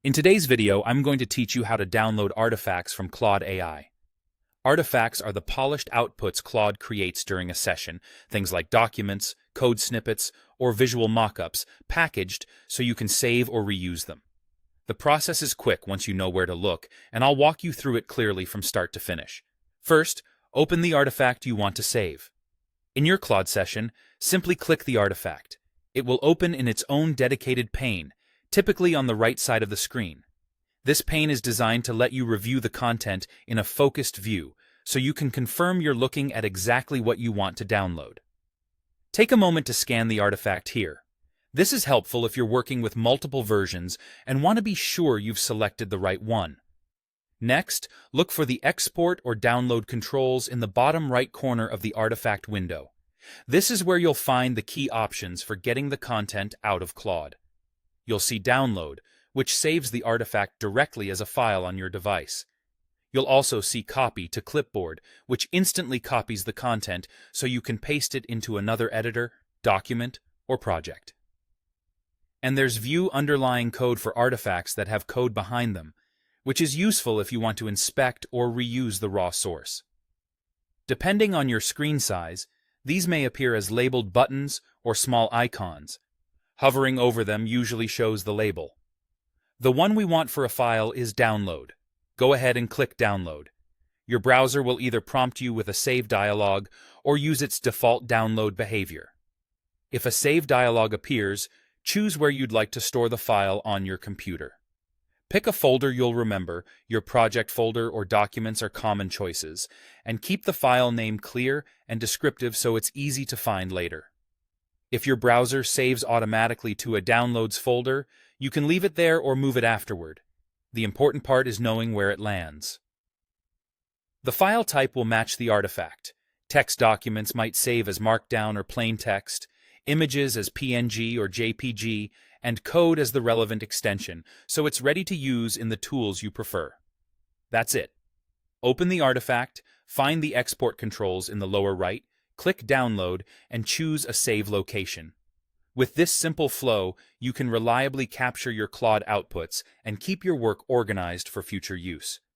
In today's video, I'm going to teach you how to download artifacts from Claude AI. Artifacts are the polished outputs Claude creates during a session, things like documents, code snippets, or visual mockups, packaged so you can save or reuse them. The process is quick once you know where to look, and I'll walk you through it clearly from start to finish. First, open the artifact you want to save. In your Claude session, simply click the artifact. It will open in its own dedicated pane, typically on the right side of the screen. This pane is designed to let you review the content in a focused view, so you can confirm you're looking at exactly what you want to download. Take a moment to scan the artifact here. This is helpful if you're working with multiple versions and want to be sure you've selected the right one. Next, look for the export or download controls in the bottom right corner of the artifact window. This is where you'll find the key options for getting the content out of Claude. You'll see Download, which saves the artifact directly as a file on your device. You'll also see Copy to Clipboard, which instantly copies the content so you can paste it into another editor, document, or project. And there's View Underlying Code for artifacts that have code behind them, which is useful if you want to inspect or reuse the raw source. Depending on your screen size, these may appear as labeled buttons or small icons. Hovering over them usually shows the label. The one we want for a file is Download. Go ahead and click Download. Your browser will either prompt you with a save dialog or use its default download behavior. If a save dialog appears, choose where you'd like to store the file on your computer. Pick a folder you'll remember. Your project folder or documents are common choices, and keep the file name clear and descriptive so it's easy to find later. If your browser saves automatically to a Downloads folder, you can leave it there or move it afterward. The important part is knowing where it lands. The file type will match the artifact. Text documents might save as Markdown or plain text, images as PNG or JPG, and code as the relevant extension, so it's ready to use in the tools you prefer. That's it. Open the artifact, find the export controls in the lower right, click Download, and choose a save location. With this simple flow, you can reliably capture your Claude outputs and keep your work organized for future use.